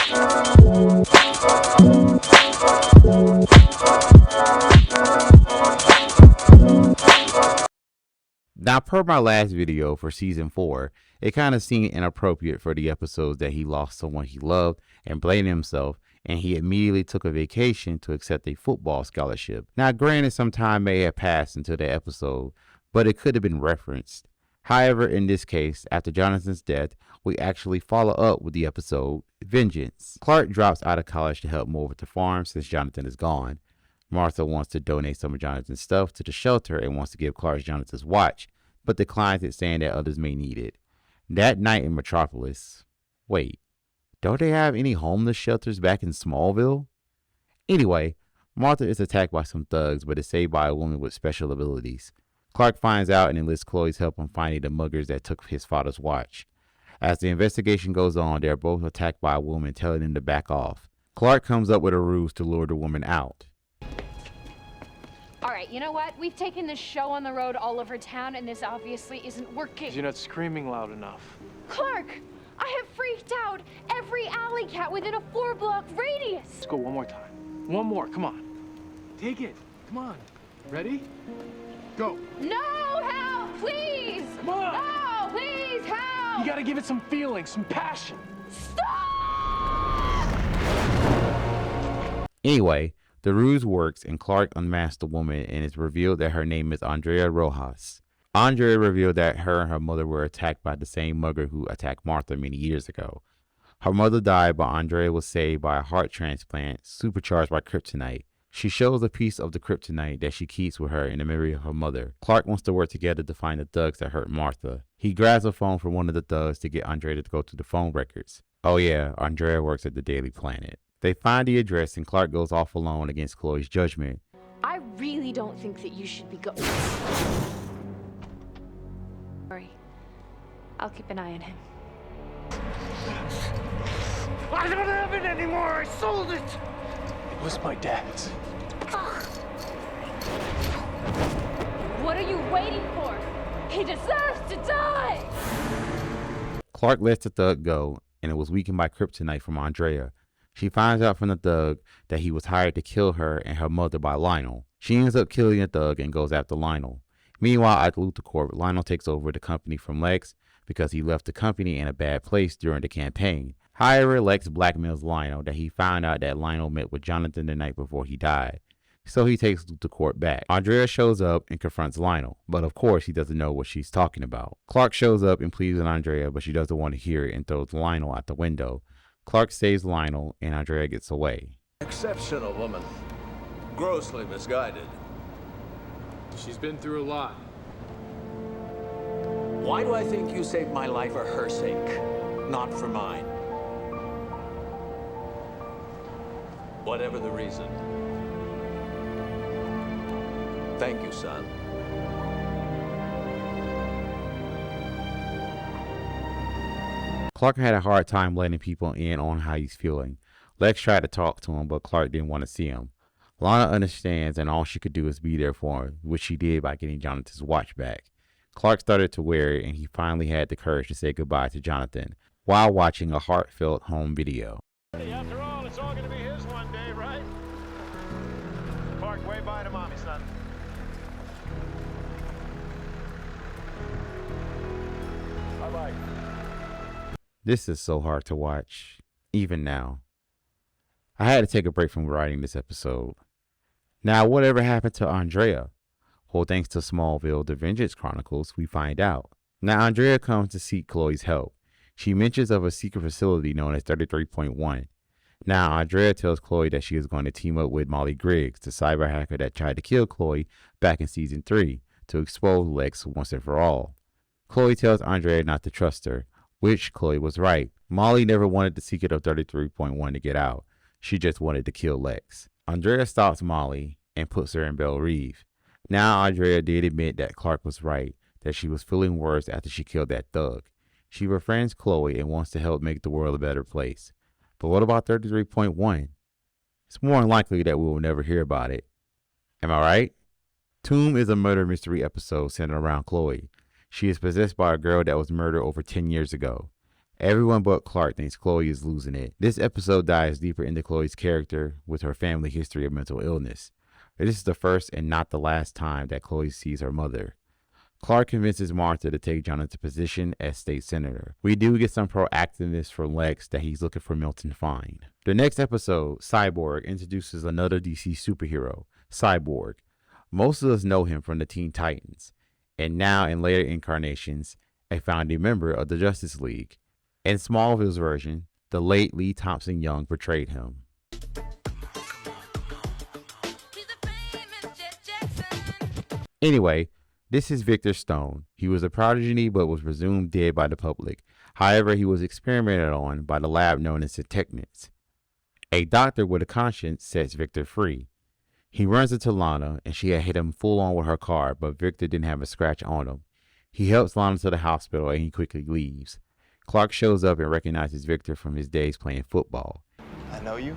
Now, per my last video for season 4, it kind of seemed inappropriate for the episodes that he lost someone he loved and blamed himself, and he immediately took a vacation to accept a football scholarship. Now, granted, some time may have passed into the episode, but it could have been referenced. However, in this case, after Jonathan's death, we actually follow up with the episode Vengeance. Clark drops out of college to help move with the farm since Jonathan is gone. Martha wants to donate some of Jonathan's stuff to the shelter and wants to give Clark Jonathan's watch, but declines it, saying that others may need it. That night in Metropolis, wait, don't they have any homeless shelters back in Smallville? Anyway, Martha is attacked by some thugs, but is saved by a woman with special abilities. Clark finds out and enlists Chloe's help in finding the muggers that took his father's watch. As the investigation goes on, they are both attacked by a woman telling them to back off. Clark comes up with a ruse to lure the woman out. All right, you know what? We've taken this show on the road all over town, and this obviously isn't working. You're not screaming loud enough. Clark, I have freaked out every alley cat within a 4-block radius. Let's go one more time. One more, come on. Take it, come on. Ready? Go. No, help, please! Come on! No, please, help! You gotta give it some feeling, some passion. Stop! Anyway, the ruse works and Clark unmasks the woman, and it's revealed that her name is Andrea Rojas. Andrea revealed that her and her mother were attacked by the same mugger who attacked Martha many years ago. Her mother died, but Andrea was saved by a heart transplant supercharged by kryptonite. She shows a piece of the kryptonite that she keeps with her in the memory of her mother. Clark wants to work together to find the thugs that hurt Martha. He grabs a phone from one of the thugs to get Andrea to go to the phone records. Oh yeah, Andrea works at the Daily Planet. They find the address and Clark goes off alone against Chloe's judgment. I really don't think that you should be going. Sorry. I'll keep an eye on him. I don't have it anymore, I sold it! It was my dad's. What are you waiting for? He deserves to die! Clark lets the thug go, and it was weakened by kryptonite from Andrea. She finds out from the thug that he was hired to kill her and her mother by Lionel. She ends up killing the thug and goes after Lionel. Meanwhile, at LuthorCorp, Lionel takes over the company from Lex because he left the company in a bad place during the campaign. However, Lex blackmails Lionel that he found out that Lionel met with Jonathan the night before he died. So he takes LuthorCorp back. Andrea shows up and confronts Lionel, but of course he doesn't know what she's talking about. Clark shows up and pleads with Andrea, but she doesn't want to hear it and throws Lionel out the window. Clark saves Lionel and Andrea gets away. Exceptional woman. Grossly misguided. She's been through a lot. Why do I think you saved my life for her sake, not for mine? Whatever the reason. Thank you, son. Clark had a hard time letting people in on how he's feeling. Lex tried to talk to him, but Clark didn't want to see him. Lana understands, and all she could do is be there for him, which she did by getting Jonathan's watch back. Clark started to wear it, and he finally had the courage to say goodbye to Jonathan while watching a heartfelt home video. After all, it's all going to be his one day, right? Park way by to mommy, son. Bye-bye. This is so hard to watch, even now. I had to take a break from writing this episode. Now, whatever happened to Andrea? Well, thanks to Smallville, The Vengeance Chronicles, we find out. Now, Andrea comes to seek Chloe's help. She mentions of a secret facility known as 33.1. Now, Andrea tells Chloe that she is going to team up with Molly Griggs, the cyber hacker that tried to kill Chloe back in season 3, to expose Lex once and for all. Chloe tells Andrea not to trust her, which Chloe was right. Molly never wanted the secret of 33.1 to get out. She just wanted to kill Lex. Andrea stops Molly and puts her in Belle Reve. Now Andrea did admit that Clark was right, that she was feeling worse after she killed that thug. She befriends Chloe and wants to help make the world a better place. But what about 33.1? It's more unlikely that we will never hear about it. Am I right? Tomb is a murder mystery episode centered around Chloe. She is possessed by a girl that was murdered over 10 years ago. Everyone but Clark thinks Chloe is losing it. This episode dives deeper into Chloe's character with her family history of mental illness. This is the first and not the last time that Chloe sees her mother. Clark convinces Martha to take Jonathan's position as state senator. We do get some proactiveness from Lex that he's looking for Milton Fine. The next episode, Cyborg, introduces another DC superhero, Cyborg. Most of us know him from the Teen Titans, and now in later incarnations, a founding member of the Justice League. In Smallville's version, the late Lee Thompson Young portrayed him. Anyway, this is Victor Stone. He was a prodigy but was presumed dead by the public. However, he was experimented on by the lab known as Syntechnics. A doctor with a conscience sets Victor free. He runs into Lana, and she had hit him full on with her car, but Victor didn't have a scratch on him. He helps Lana to the hospital, and he quickly leaves. Clark shows up and recognizes Victor from his days playing football. I know you.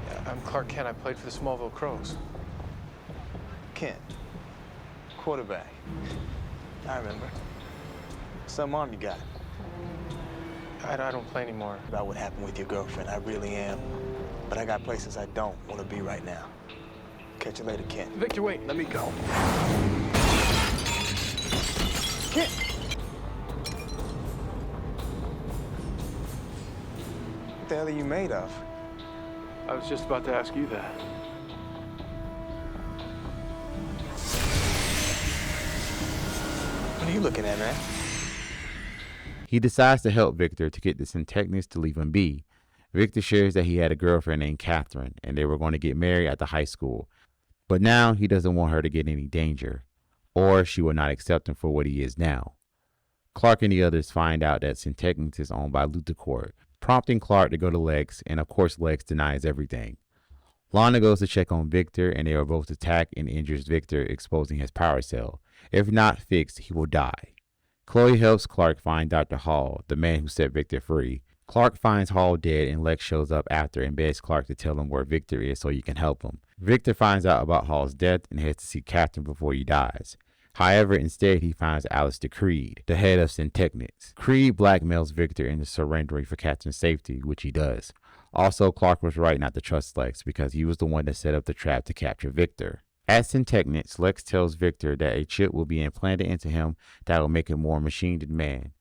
Yeah, I'm Clark Kent. I played for the Smallville Crows. Kent. Quarterback. I remember. Some arm you got. I don't play anymore. About what happened with your girlfriend, I really am. But I got places I don't want to be right now. Catch you later, Kent. Victor, wait. Let me go. Kent! What the hell are you made of? I was just about to ask you that. What are you looking at, man? He decides to help Victor to get the Syntechnics to leave him be. Victor shares that he had a girlfriend named Catherine, and they were going to get married at the high school. But now he doesn't want her to get any danger, or she will not accept him for what he is now. Clark and the others find out that Syntechnics is owned by LuthorCorp, prompting Clark to go to Lex, and of course Lex denies everything. Lana goes to check on Victor, and they are both attacked and injures Victor, exposing his power cell. If not fixed, he will die. Chloe helps Clark find Dr. Hall, the man who set Victor free. Clark finds Hall dead, and Lex shows up after and begs Clark to tell him where Victor is so he can help him. Victor finds out about Hall's death and heads to see Catherine before he dies. However, instead he finds Alistair Creed, the head of Syntechnics. Creed blackmails Victor into surrendering for Catherine's safety, which he does. Also, Clark was right not to trust Lex because he was the one that set up the trap to capture Victor. At Syntechnics, Lex tells Victor that a chip will be implanted into him that will make him more machine than man.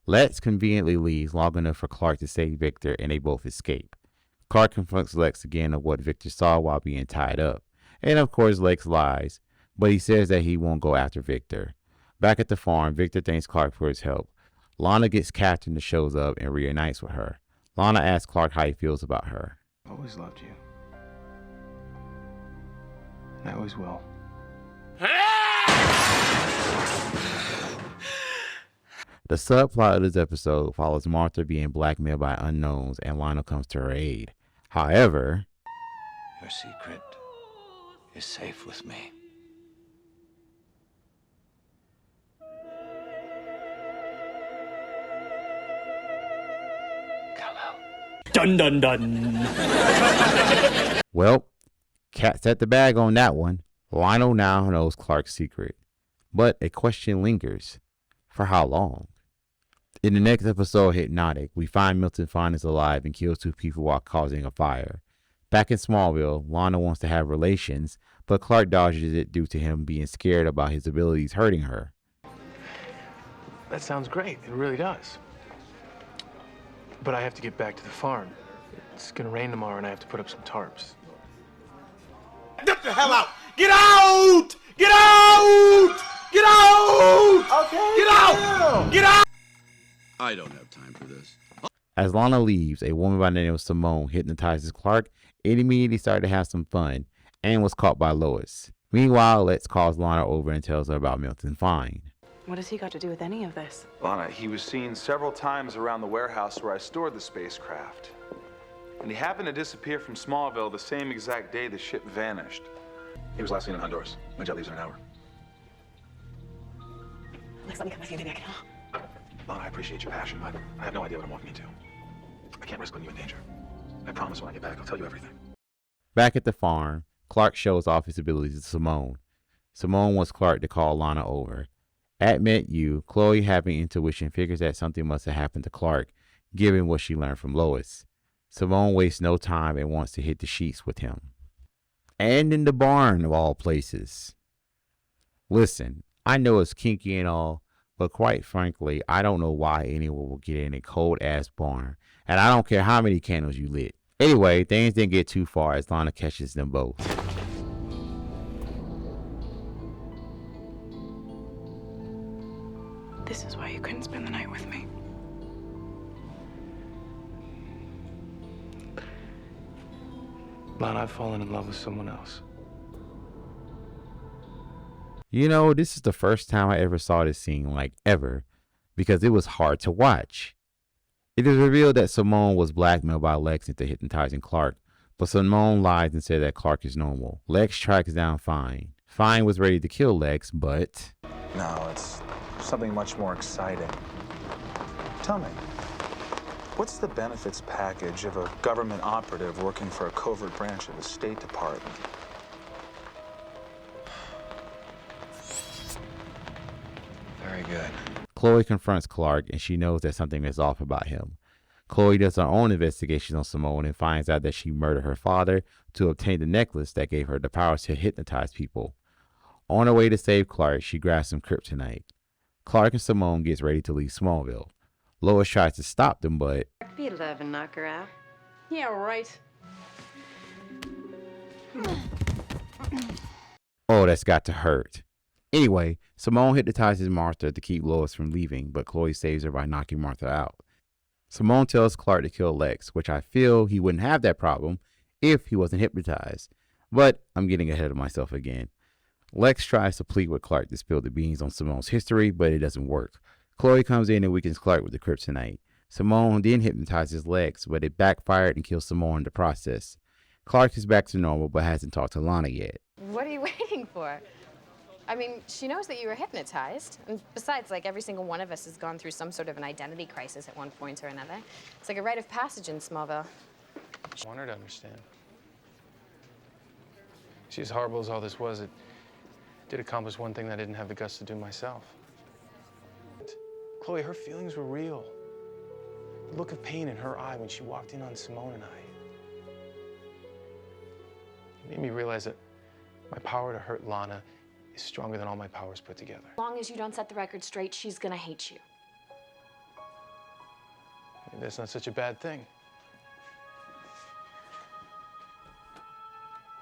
Lex conveniently leaves long enough for Clark to save Victor, and they both escape. Clark confronts Lex again of what Victor saw while being tied up. And of course, Lex lies, but he says that he won't go after Victor. Back at the farm, Victor thanks Clark for his help. Lana gets Catherine to shows up and reunites with her. Lana asks Clark how he feels about her. I always loved you. And I always will. The subplot of this episode follows Martha being blackmailed by unknowns, and Lionel comes to her aid. However, Your secret is safe with me. Dun dun dun. well, Cat set the bag on that one. Lionel now knows Clark's secret. But a question lingers. For how long? In the next episode, Hypnotic, we find Milton Fine is alive and kills 2 people while causing a fire. Back in Smallville, Lana wants to have relations, but Clark dodges it due to him being scared about his abilities hurting her. That sounds great. It really does. But I have to get back to the farm. It's gonna rain tomorrow and I have to put up some tarps. Get the hell out! Get out! Get out! Get out! Okay. Get out! Get out! I don't have time for this. As Lana leaves, a woman by the name of Simone hypnotizes Clark and immediately started to have some fun and was caught by Lois. Meanwhile, Lex calls Lana over and tells her about Milton Fine. What has he got to do with any of this? Lana, he was seen several times around the warehouse where I stored the spacecraft. And he happened to disappear from Smallville the same exact day the ship vanished. He was last seen in Honduras. My jet leaves in an hour. Lex, let me come with you. Maybe I can help. Lana, I appreciate your passion, but I have no idea what I'm walking into. I can't risk putting you in danger. I promise when I get back, I'll tell you everything. Back at the farm, Clark shows off his abilities to Simone. Simone wants Clark to call Lana over. Admit you, Chloe, having intuition, figures that something must have happened to Clark, given what she learned from Lois. Simone wastes no time and wants to hit the sheets with him. And in the barn, of all places. Listen, I know it's kinky and all, but quite frankly, I don't know why anyone will get in a cold-ass barn, and I don't care how many candles you lit. Anyway, things didn't get too far as Lana catches them both. This is why you couldn't spend the night with me. Lana, I've fallen in love with someone else. You know, this is the first time I ever saw this scene, like ever, because it was hard to watch. It is revealed that Simone was blackmailed by Lex into hypnotizing Clark, but Simone lies and said that Clark is normal. Lex tracks down Fine. Fine was ready to kill Lex, but... No, it's something much more exciting. Tell me, what's the benefits package of a government operative working for a covert branch of the State Department? Very good. Chloe confronts Clark and she knows that something is off about him. Chloe does her own investigation on Simone and finds out that she murdered her father to obtain the necklace that gave her the powers to hypnotize people. On her way to save Clark, she grabs some kryptonite. Clark and Simone gets ready to leave Smallville. Lois tries to stop them, but... Be 11, knock her out. Yeah, right. Oh, that's got to hurt. Anyway, Simone hypnotizes Martha to keep Lois from leaving, but Chloe saves her by knocking Martha out. Simone tells Clark to kill Lex, which I feel he wouldn't have that problem if he wasn't hypnotized. But I'm getting ahead of myself again. Lex tries to plead with Clark to spill the beans on Simone's history, but it doesn't work. Chloe comes in and weakens Clark with the kryptonite. Simone then hypnotizes Lex, but it backfired and kills Simone in the process. Clark is back to normal, but hasn't talked to Lana yet. What are you waiting for? I mean, she knows that you were hypnotized. And besides, like, every single one of us has gone through some sort of an identity crisis at one point or another. It's like a rite of passage in Smallville. I want her to understand. See, as horrible as all this was, it did accomplish one thing that I didn't have the guts to do myself. Chloe, her feelings were real. The look of pain in her eye when she walked in on Simone and I. It made me realize that my power to hurt Lana is stronger than all my powers put together. As long as you don't set the record straight, she's gonna hate you. Maybe that's not such a bad thing.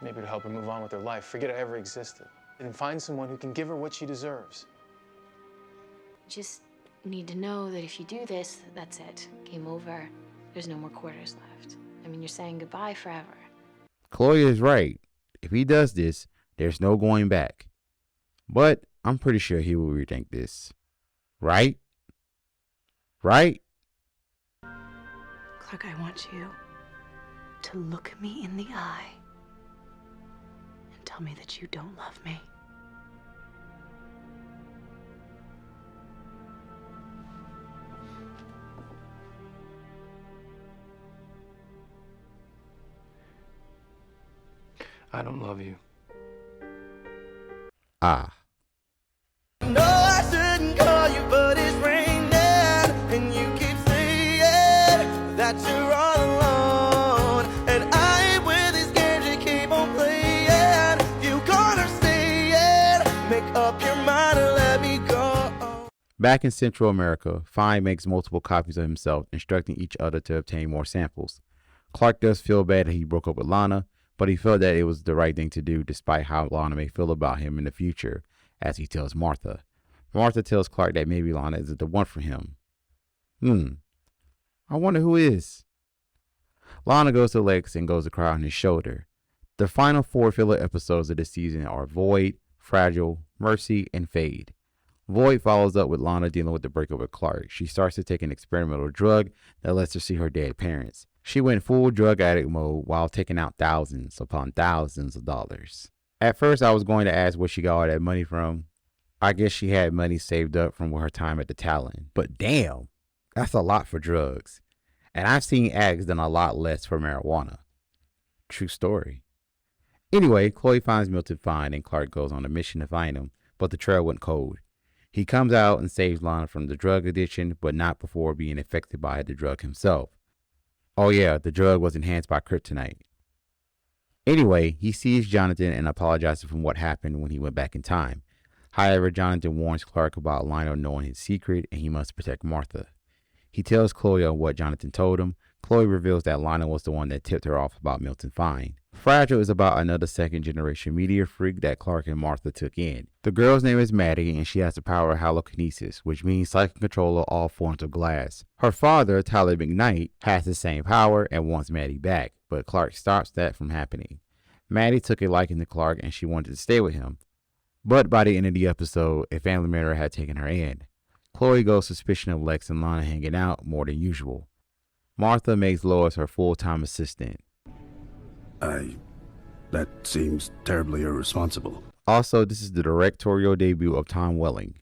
Maybe to help her move on with her life, forget I ever existed, and find someone who can give her what she deserves. Just need to know that if you do this, that's it. Game over. There's no more quarters left. I mean, you're saying goodbye forever. Chloe is right. If he does this, there's no going back. But I'm pretty sure he will rethink this. Right? Right? Clark, I want you to look me in the eye and tell me that you don't love me. I don't love you. Ah. No, I shouldn't call you, but it's raining, and you keep saying that you're all alone, and I ain't with these games you keep on playing. You gonna stay and make up your mind and let me go. Back in Central America, Fine makes multiple copies of himself, instructing each other to obtain more samples. Clark does feel bad that he broke up with Lana, but he felt that it was the right thing to do despite how Lana may feel about him in the future, as he tells Martha. Martha tells Clark that maybe Lana isn't the one for him. I wonder who is. Lana goes to Lex and goes to cry on his shoulder. The final 4 filler episodes of this season are Void, Fragile, Mercy, and Fade. Void follows up with Lana dealing with the breakup with Clark. She starts to take an experimental drug that lets her see her dead parents. She went full drug addict mode while taking out thousands upon thousands of dollars. At first, I was going to ask where she got all that money from. I guess she had money saved up from her time at the Talon. But damn, that's a lot for drugs. And I've seen addicts done a lot less for marijuana. True story. Anyway, Chloe finds Milton Fine and Clark goes on a mission to find him, but the trail went cold. He comes out and saves Lana from the drug addiction, but not before being affected by the drug himself. Oh yeah, the drug was enhanced by kryptonite. Anyway, he sees Jonathan and apologizes for what happened when he went back in time. However, Jonathan warns Clark about Lionel knowing his secret and he must protect Martha. He tells Chloe what Jonathan told him. Chloe reveals that Lionel was the one that tipped her off about Milton Fine. Fragile is about another second-generation meteor freak that Clark and Martha took in. The girl's name is Maddie, and she has the power of holokinesis, which means psychic control of all forms of glass. Her father, Tyler McKnight, has the same power and wants Maddie back, but Clark stops that from happening. Maddie took a liking to Clark and she wanted to stay with him. But by the end of the episode, a family member had taken her in. Chloe goes suspicion of Lex and Lana hanging out more than usual. Martha makes Lois her full-time assistant. That seems terribly irresponsible. Also, this is the directorial debut of Tom Welling.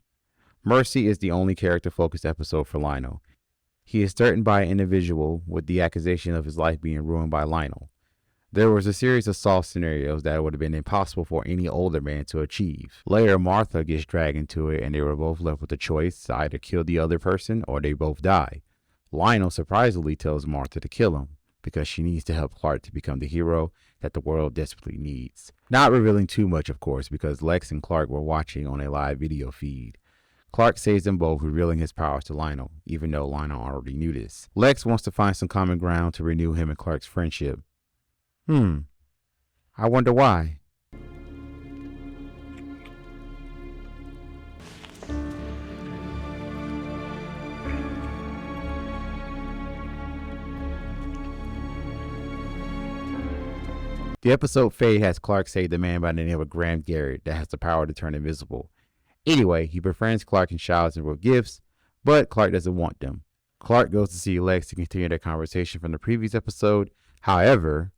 Mercy is the only character-focused episode for Lionel. He is threatened by an individual with the accusation of his life being ruined by Lionel. There was a series of soft scenarios that would have been impossible for any older man to achieve. Later, Martha gets dragged into it and they were both left with a choice to either kill the other person or they both die. Lionel surprisingly tells Martha to kill him because she needs to help Clark to become the hero that the world desperately needs. Not revealing too much, of course, because Lex and Clark were watching on a live video feed. Clark saves them both, revealing his powers to Lionel, even though Lionel already knew this. Lex wants to find some common ground to renew him and Clark's friendship. I wonder why. The episode Faye has Clark save the man by the name of Graham Garrett that has the power to turn invisible. Anyway, he befriends Clark and showers him with gifts, but Clark doesn't want them. Clark goes to see Lex to continue their conversation from the previous episode. However,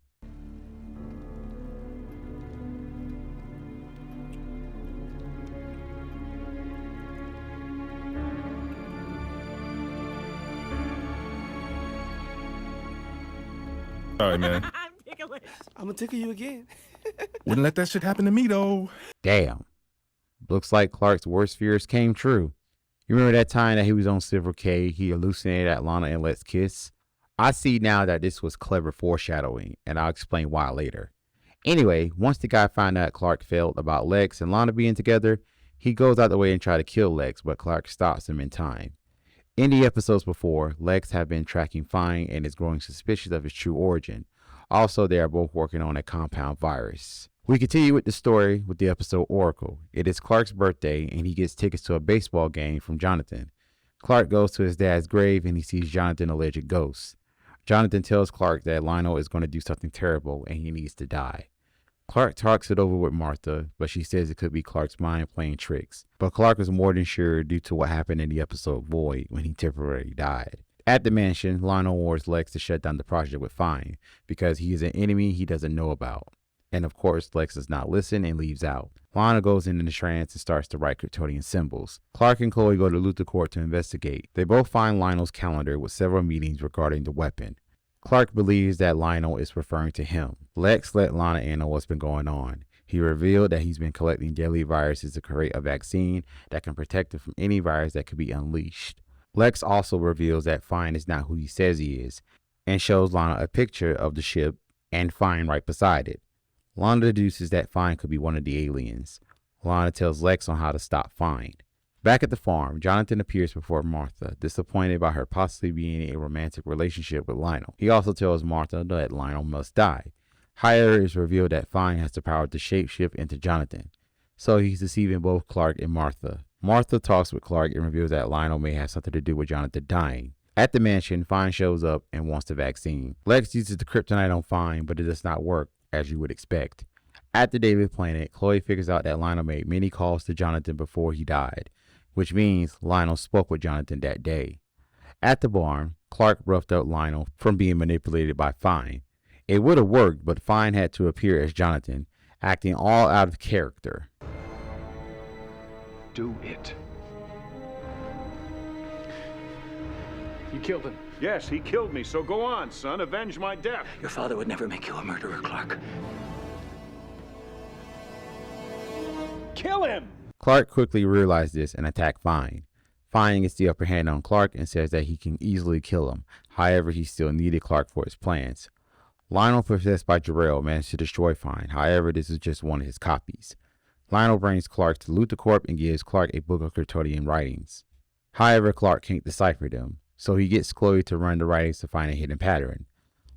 Sorry, man. I'm gonna tickle you again. Wouldn't let that shit happen to me, though. damn. Looks like Clark's worst fears came true. You remember that time that he was on Silver K, he hallucinated that Lana and Lex kiss? I see now that this was clever foreshadowing, and I'll explain why later. Anyway, once the guy found out Clark felt about Lex and Lana being together, he goes out the way and tries to kill Lex, but Clark stops him in time. In the episodes before, Lex had been tracking Fine and is growing suspicious of his true origin. Also, they are both working on a compound virus. We continue with the story with the episode Oracle. It is Clark's birthday and he gets tickets to a baseball game from Jonathan. Clark goes to his dad's grave and he sees Jonathan's alleged ghost. Jonathan tells Clark that Lionel is going to do something terrible and he needs to die. Clark talks it over with Martha, but she says it could be Clark's mind playing tricks. But Clark is more than sure due to what happened in the episode Void when he temporarily died. At the mansion, Lionel warns Lex to shut down the project with Fine because he is an enemy he doesn't know about. And of course, Lex does not listen and leaves out. Lana goes into the trance and starts to write Kryptonian symbols. Clark and Chloe go to Luthor Court to investigate. They both find Lionel's calendar with several meetings regarding the weapon. Clark believes that Lionel is referring to him. Lex let Lana in on what's been going on. He revealed that he's been collecting deadly viruses to create a vaccine that can protect him from any virus that could be unleashed. Lex also reveals that Fine is not who he says he is, and shows Lana a picture of the ship and Fine right beside it. Lana deduces that Fine could be one of the aliens. Lana tells Lex on how to stop Fine. Back at the farm, Jonathan appears before Martha, disappointed by her possibly being in a romantic relationship with Lionel. He also tells Martha that Lionel must die. However, it's revealed that Fine has the power to shapeshift into Jonathan, so he's deceiving both Clark and Martha. Martha talks with Clark and reveals that Lionel may have something to do with Jonathan dying. At the mansion, Fine shows up and wants the vaccine. Lex uses the kryptonite on Fine, but it does not work, as you would expect. At the David planet, Chloe figures out that Lionel made many calls to Jonathan before he died, which means Lionel spoke with Jonathan that day. At the barn, Clark roughed up Lionel from being manipulated by Fine. It would have worked, but Fine had to appear as Jonathan, acting all out of character. Do it. You killed him. Yes, he killed me, so go on, son. Avenge my death. Your father would never make you a murderer, Clark. Kill him! Clark quickly realizes this and attacks Fine. Fine gets the upper hand on Clark and says that he can easily kill him. However, he still needed Clark for his plans. Lionel, possessed by Jor-El, managed to destroy Fine. However, this is just one of his copies. Lionel brings Clark to LuthorCorp and gives Clark a book of Kryptonian writings. However, Clark can't decipher them, so he gets Chloe to run the writings to find a hidden pattern.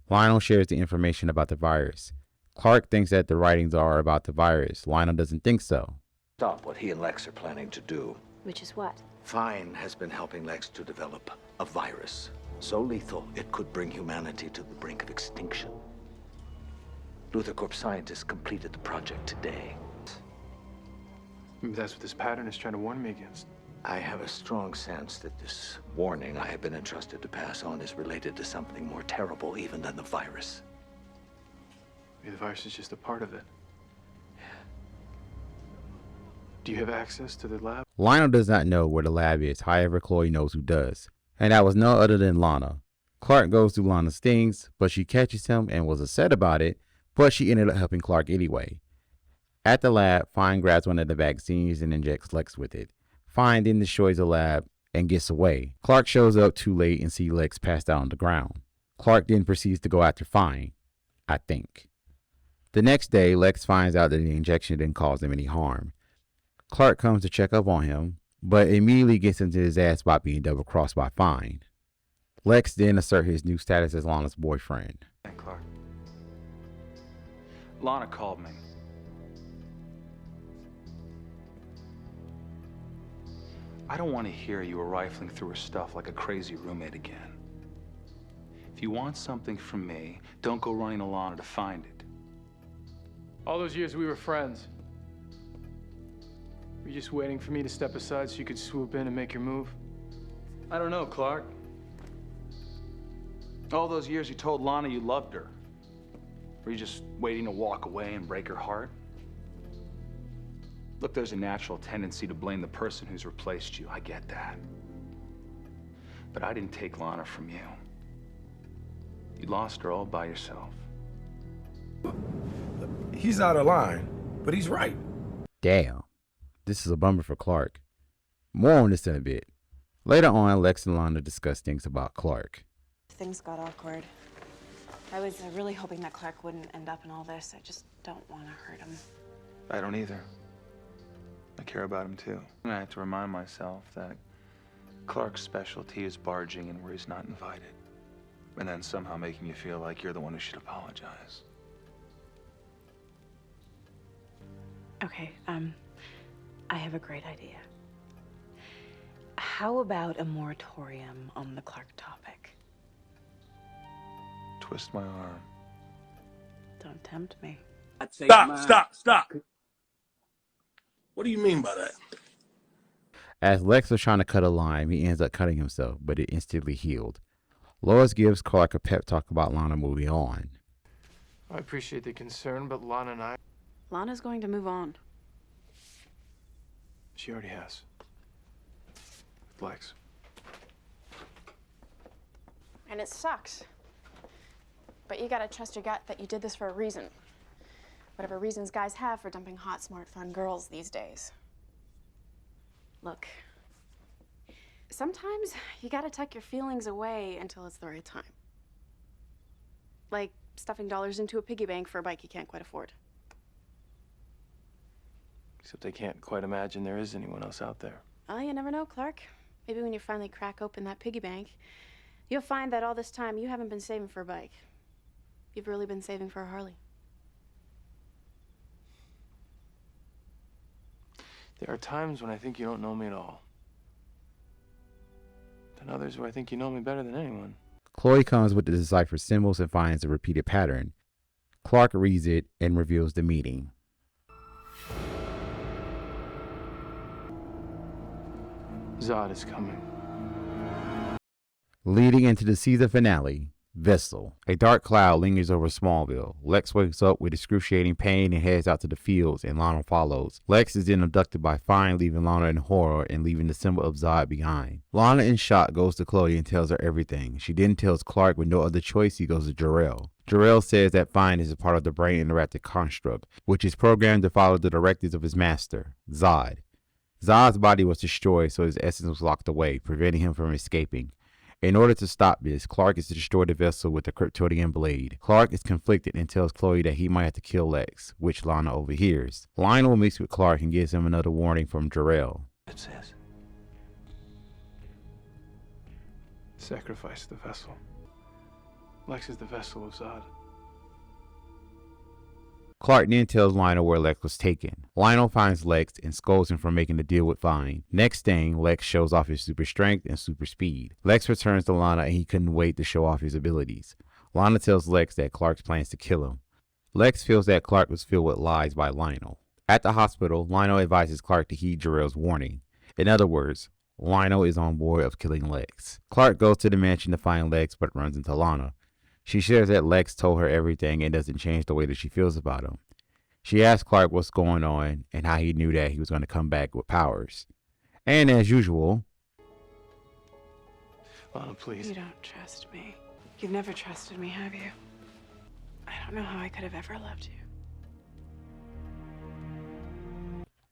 Lionel shares the information about the virus. Clark thinks that the writings are about the virus. Lionel doesn't think so. Stop what he and Lex are planning to do. Which is what? Fine has been helping Lex to develop a virus so lethal it could bring humanity to the brink of extinction. LuthorCorp scientists completed the project today. Maybe that's what this pattern is trying to warn me against. I have a strong sense that this warning I have been entrusted to pass on is related to something more terrible even than the virus. Maybe the virus is just a part of it. Do you have access to the lab? Lionel does not know where the lab is. However, Chloe knows who does. And that was no other than Lana. Clark goes through Lana's things, but she catches him and was upset about it, but she ended up helping Clark anyway. At the lab, Fine grabs one of the vaccines and injects Lex with it. Fine then destroys the lab and gets away. Clark shows up too late and sees Lex passed out on the ground. Clark then proceeds to go after Fine, I think. The next day, Lex finds out that the injection didn't cause him any harm. Clark comes to check up on him, but immediately gets into his ass by being double-crossed by Fine. Lex then asserts his new status as Lana's boyfriend. Hey, Clark. Lana called me. I don't want to hear you were rifling through her stuff like a crazy roommate again. If you want something from me, don't go running to Lana to find it. All those years we were friends. Were you just waiting for me to step aside so you could swoop in and make your move? I don't know, Clark. All those years you told Lana you loved her. Were you just waiting to walk away and break her heart? Look, there's a natural tendency to blame the person who's replaced you. I get that. But I didn't take Lana from you. You lost her all by yourself. He's out of line, but he's right. Damn. This is a bummer for Clark. More on this in a bit. Later on, Lex and Lana discuss things about Clark. Things got awkward. I was really hoping that Clark wouldn't end up in all this. I just don't want to hurt him. I don't either. I care about him too. And I have to remind myself that Clark's specialty is barging in where he's not invited. And then somehow making you feel like you're the one who should apologize. Okay, I have a great idea. How about a moratorium on the Clark topic? Twist my arm. Don't tempt me. Stop. What do you mean by that? As Lex was trying to cut a line, he ends up cutting himself, but it instantly healed. Lois gives Clark a pep talk about Lana moving on. I appreciate the concern, but Lana and I... Lana's going to move on. She already has. With Lex. And it sucks. But you gotta trust your gut that you did this for a reason. Whatever reasons guys have for dumping hot, smart, fun girls these days. Look, Sometimes you gotta tuck your feelings away until it's the right time. Like stuffing dollars into a piggy bank for a bike you can't quite afford. Except I can't quite imagine there is anyone else out there. Well, you never know, Clark. Maybe when you finally crack open that piggy bank, you'll find that all this time you haven't been saving for a bike. You've really been saving for a Harley. There are times when I think you don't know me at all. And others where I think you know me better than anyone. Chloe comes with the deciphered symbols and finds a repeated pattern. Clark reads it and reveals the meaning. Zod is coming. Leading into the season finale, Vessel. A dark cloud lingers over Smallville. Lex wakes up with excruciating pain and heads out to the fields, and Lana follows. Lex is then abducted by Fine, leaving Lana in horror and leaving the symbol of Zod behind. Lana, in shock, goes to Chloe and tells her everything. She then tells Clark with no other choice, he goes to Jor-El. Jor-El says that Fine is a part of the brain interactive construct, which is programmed to follow the directives of his master, Zod. Zod's body was destroyed, so his essence was locked away, preventing him from escaping. In order to stop this, Clark is to destroy the vessel with the Kryptonian blade. Clark is conflicted and tells Chloe that he might have to kill Lex, which Lana overhears. Lionel meets with Clark and gives him another warning from Jor-El. It says. Sacrifice the vessel. Lex is the vessel of Zod. Clark then tells Lionel where Lex was taken. Lionel finds Lex and scolds him for making the deal with Fine. Next thing, Lex shows off his super strength and super speed. Lex returns to Lana and he couldn't wait to show off his abilities. Lana tells Lex that Clark plans to kill him. Lex feels that Clark was filled with lies by Lionel. At the hospital, Lionel advises Clark to heed Jor-El's warning. In other words, Lionel is on board of killing Lex. Clark goes to the mansion to find Lex but runs into Lana. She shares that Lex told her everything and doesn't change the way that she feels about him. She asks Clark what's going on and how he knew that he was going to come back with powers. And as usual... Lana, please. You don't trust me. You've never trusted me, have you? I don't know how I could have ever loved you.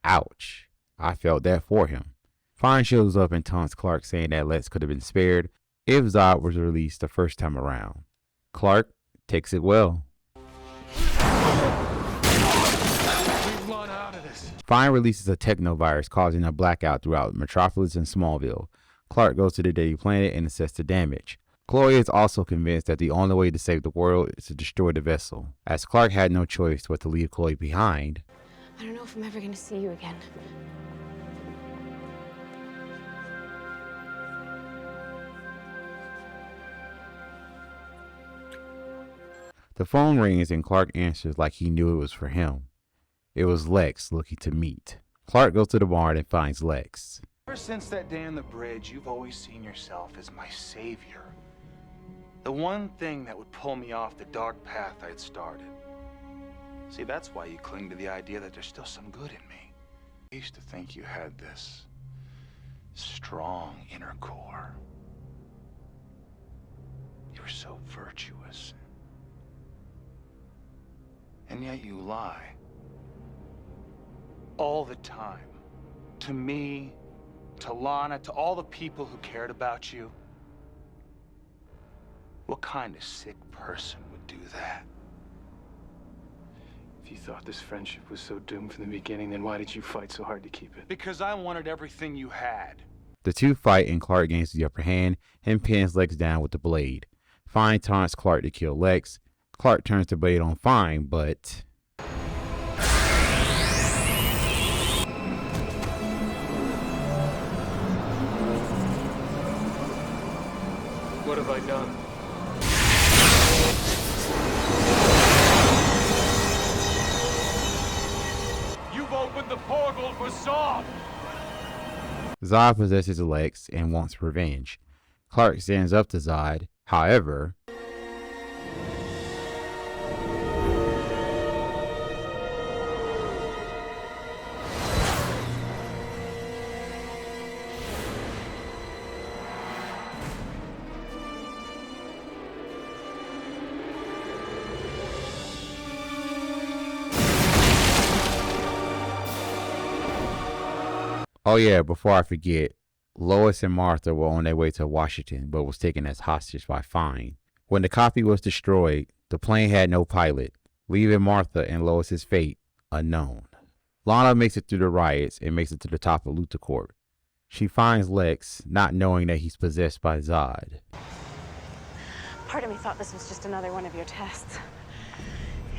Ouch. I felt that for him. Fine shows up and taunts Clark, saying that Lex could have been spared if Zod was released the first time around. Clark takes it well. Leave Lana out of this. Fine releases a technovirus causing a blackout throughout Metropolis and Smallville. Clark goes to the Daily Planet and assesses the damage. Chloe is also convinced that the only way to save the world is to destroy the vessel. As Clark had no choice but to leave Chloe behind. I don't know if I'm ever going to see you again. The phone rings and Clark answers like he knew it was for him. It was Lex looking to meet. Clark goes to the barn and finds Lex. Ever since that day on the bridge, you've always seen yourself as my savior. The one thing that would pull me off the dark path I'd started. See, that's why you cling to the idea that there's still some good in me. I used to think you had this strong inner core. You were so virtuous. And yet you lie. All the time. To me, to Lana, to all the people who cared about you. What kind of sick person would do that? If you thought this friendship was so doomed from the beginning, then why did you fight so hard to keep it? Because I wanted everything you had. The two fight and Clark gains the upper hand and pins Lex down with the blade. Fine taunts Clark to kill Lex. Clark turns the blade on Fine, but... What have I done? You've opened the portal for Zod! Zod possesses Lex and wants revenge. Clark stands up to Zod. However... Oh yeah, before I forget, Lois and Martha were on their way to Washington, but was taken as hostage by Fine. When the copy was destroyed, the plane had no pilot, leaving Martha and Lois's fate unknown. Lana makes it through the riots and makes it to the top of LuthorCorp. She finds Lex, not knowing that he's possessed by Zod. Part of me thought this was just another one of your tests.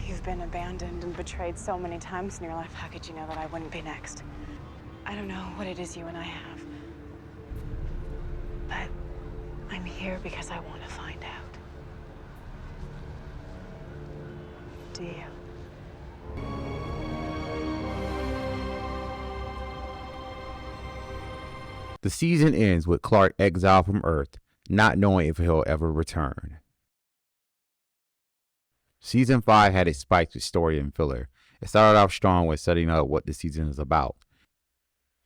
You've been abandoned and betrayed so many times in your life. How could you know that I wouldn't be next? I don't know what it is you and I have. But I'm here because I want to find out. Do you? The season ends with Clark exiled from Earth, not knowing if he'll ever return. Season 5 had its spikes with story and filler. It started off strong with setting up what the season is about.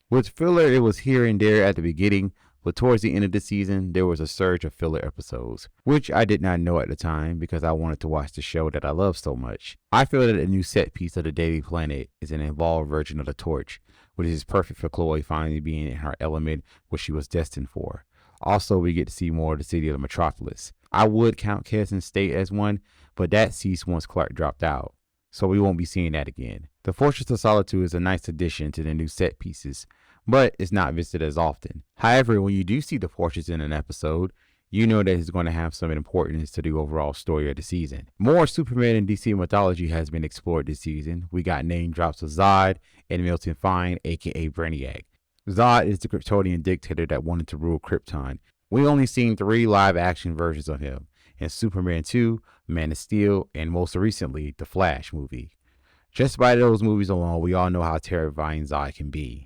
With filler, it was here and there at the beginning, but towards the end of the season, there was a surge of filler episodes, which I did not know at the time because I wanted to watch the show that I love so much. I feel that a new set piece of the Daily Planet is an involved version of the Torch, which is perfect for Chloe finally being in her element, which she was destined for. Also, we get to see more of the city of the Metropolis. I would count Kessin State as one, but that ceased once Clark dropped out, so we won't be seeing that again. The Fortress of Solitude is a nice addition to the new set pieces, but it's not visited as often. However, when you do see the Fortress in an episode, you know that it's going to have some importance to the overall story of the season. More Superman and DC mythology has been explored this season. We got name drops of Zod and Milton Fine, aka Brainiac. Zod is the Kryptonian dictator that wanted to rule Krypton. We only seen 3 live action versions of him in Superman 2, Man of Steel, and most recently, the Flash movie. Just by those movies alone, we all know how terrifying Zod can be.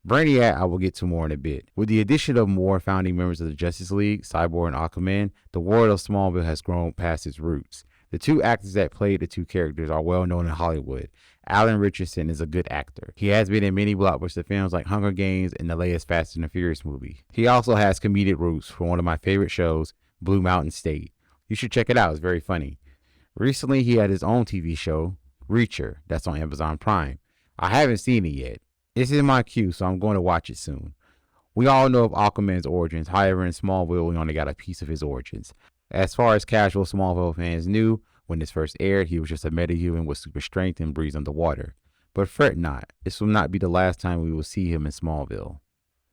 Brainiac I will get to more in a bit. With the addition of more founding members of the Justice League, Cyborg and Aquaman, the world of Smallville has grown past its roots. The 2 actors that played the 2 characters are well known in Hollywood. Alan Richardson is a good actor. He has been in many blockbuster films like Hunger Games and the latest Fast and the Furious movie. He also has comedic roots for one of my favorite shows, Blue Mountain State. You should check it out, it's very funny. Recently he had his own TV show, Reacher, that's on Amazon Prime. I haven't seen it yet. It's in my queue, so I'm going to watch it soon. We all know of Aquaman's origins, however in Smallville we only got a piece of his origins. As far as casual Smallville fans knew, when this first aired, he was just a metahuman with super strength and breathes underwater. But fret not, this will not be the last time we will see him in Smallville.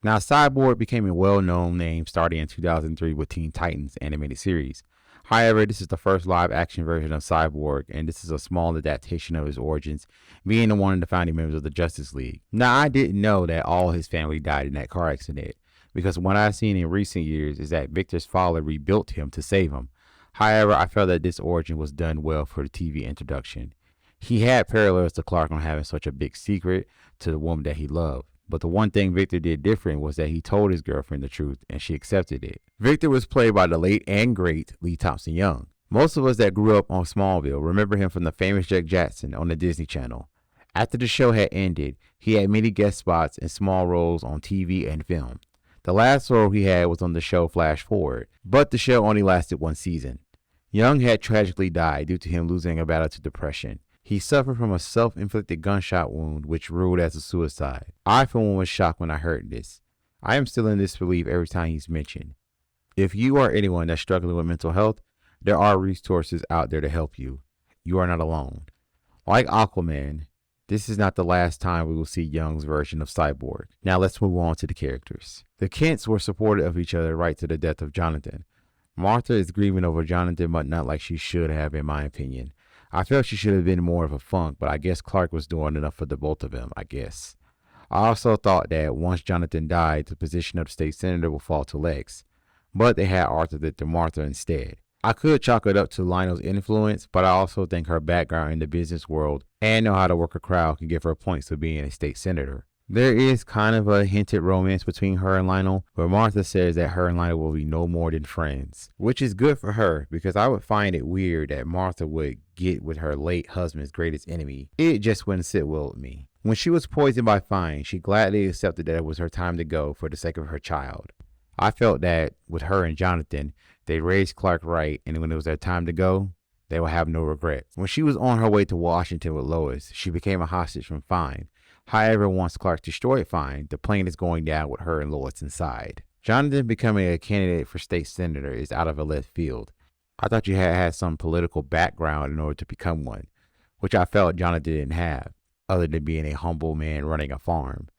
Now, Cyborg became a well-known name starting in 2003 with Teen Titans animated series. However, this is the first live-action version of Cyborg, and this is a small adaptation of his origins, being one of the founding members of the Justice League. Now, I didn't know that all his family died in that car accident, because what I've seen in recent years is that Victor's father rebuilt him to save him. However, I felt that this origin was done well for the TV introduction. He had parallels to Clark on having such a big secret to the woman that he loved. But the one thing Victor did different was that he told his girlfriend the truth and she accepted it. Victor was played by the late and great Lee Thompson-Young. Most of us that grew up on Smallville remember him from the famous Jack Jackson on the Disney Channel. After the show had ended, he had many guest spots and small roles on TV and film. The last role he had was on the show Flash Forward, but the show only lasted 1 season. Young had tragically died due to him losing a battle to depression. He suffered from a self-inflicted gunshot wound which ruled as a suicide. I for one was shocked when I heard this. I am still in disbelief every time he's mentioned. If you are anyone that's struggling with mental health, there are resources out there to help you. You are not alone. Like Aquaman, this is not the last time we will see Young's version of Cyborg. Now let's move on to the characters. The Kents were supportive of each other right to the death of Jonathan. Martha is grieving over Jonathan, but not like she should have, in my opinion. I felt she should have been more of a funk, but I guess Clark was doing enough for the both of them, I guess. I also thought that once Jonathan died, the position of the state senator would fall to Lex, but they had Arthur to Martha instead. I could chalk it up to Lionel's influence, but I also think her background in the business world and know how to work a crowd can give her points to being a state senator. There is kind of a hinted romance between her and Lionel, but Martha says that her and Lionel will be no more than friends, which is good for her because I would find it weird that Martha would get with her late husband's greatest enemy. It just wouldn't sit well with me. When she was poisoned by Fine, she gladly accepted that it was her time to go for the sake of her child. I felt that with her and Jonathan, they raised Clark right, and when it was their time to go, they would have no regrets. When she was on her way to Washington with Lois, she became a hostage from Fine. However, once Clark destroyed Fine, the plane is going down with her and Lois inside. Jonathan becoming a candidate for state senator is out of a left field. I thought you had some political background in order to become one, which I felt Jonathan didn't have, other than being a humble man running a farm.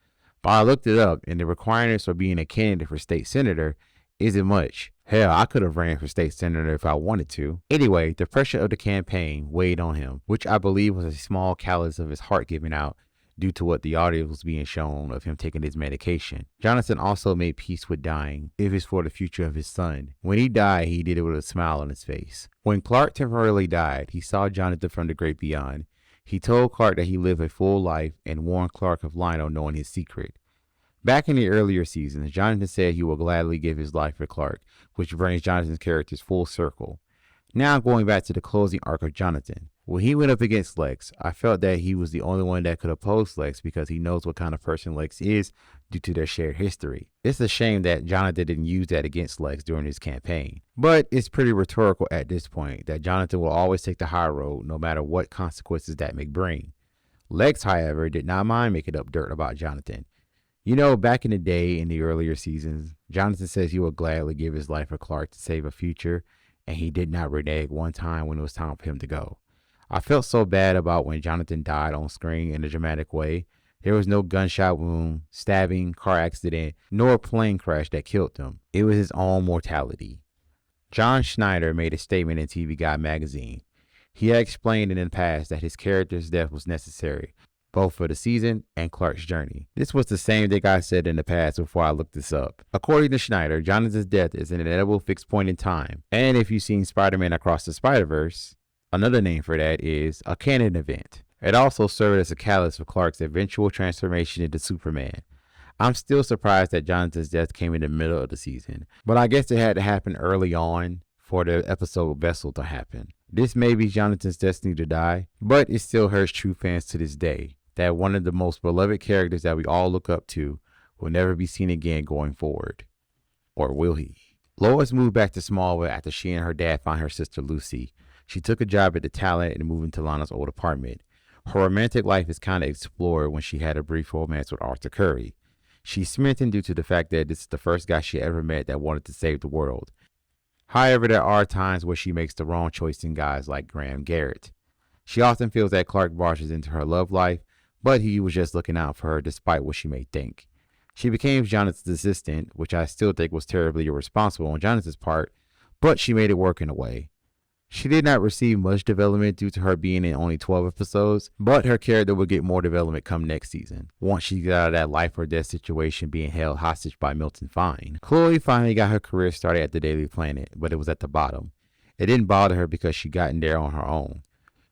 But I looked it up, and the requirements for being a candidate for state senator isn't much. Hell, I could have ran for state senator if I wanted to. Anyway, the pressure of the campaign weighed on him, which I believe was a small callus of his heart giving out due to what the audio was being shown of him taking his medication. Jonathan also made peace with dying, if it's for the future of his son. When he died, he did it with a smile on his face. When Clark temporarily died, he saw Jonathan from the great beyond. He told Clark that he lived a full life and warned Clark of Lionel knowing his secret. Back in the earlier seasons, Jonathan said he will gladly give his life for Clark, which brings Jonathan's characters full circle. Now going back to the closing arc of Jonathan. When he went up against Lex, I felt that he was the only one that could oppose Lex because he knows what kind of person Lex is due to their shared history. It's a shame that Jonathan didn't use that against Lex during his campaign. But it's pretty rhetorical at this point that Jonathan will always take the high road no matter what consequences that may bring. Lex, however, did not mind making up dirt about Jonathan. You know, back in the day in the earlier seasons, Jonathan says he would gladly give his life for Clark to save a future, and he did not renege one time when it was time for him to go. I felt so bad about when Jonathan died on screen in a dramatic way. There was no gunshot wound, stabbing, car accident, nor plane crash that killed him. It was his own mortality. John Schneider made a statement in TV Guide magazine. He had explained in the past that his character's death was necessary, both for the season and Clark's journey. This was the same thing I said in the past before I looked this up. According to Schneider, Jonathan's death is an inevitable fixed point in time. And if you've seen Spider-Man Across the Spider-Verse, another name for that is a canon event. It also served as a catalyst for Clark's eventual transformation into Superman. I'm still surprised that Jonathan's death came in the middle of the season, but I guess it had to happen early on for the episode Vessel to happen. This may be Jonathan's destiny to die, but it still hurts true fans to this day that one of the most beloved characters that we all look up to will never be seen again going forward. Or will he? Lois moved back to Smallville after she and her dad found her sister Lucy. She took a job at the Talent and moved into Lana's old apartment. Her romantic life is kind of explored when she had a brief romance with Arthur Curry. She's smitten due to the fact that this is the first guy she ever met that wanted to save the world. However, there are times where she makes the wrong choice in guys like Graham Garrett. She often feels that Clark barges into her love life, but he was just looking out for her despite what she may think. She became Jonathan's assistant, which I still think was terribly irresponsible on Jonathan's part, but she made it work in a way. She did not receive much development due to her being in only 12 episodes, but her character will get more development come next season, once she got out of that life or death situation being held hostage by Milton Fine. Chloe finally got her career started at the Daily Planet, but it was at the bottom. It didn't bother her because she got in there on her own.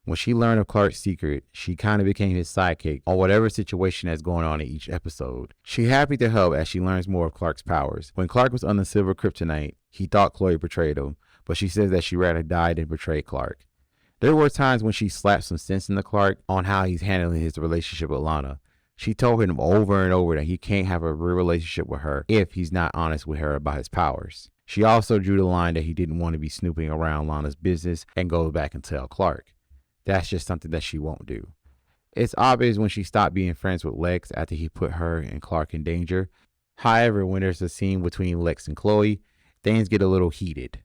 When she learned of Clark's secret, she kind of became his sidekick on whatever situation that's going on in each episode. She happy to help as she learns more of Clark's powers. When Clark was on the Silver Kryptonite, he thought Chloe betrayed him, but she says that she rather died than betray Clark. There were times when she slapped some sense into Clark on how he's handling his relationship with Lana. She told him over and over that he can't have a real relationship with her if he's not honest with her about his powers. She also drew the line that he didn't want to be snooping around Lana's business and goes back and tell Clark. That's just something that she won't do. It's obvious when she stopped being friends with Lex after he put her and Clark in danger. However, when there's a scene between Lex and Chloe, things get a little heated.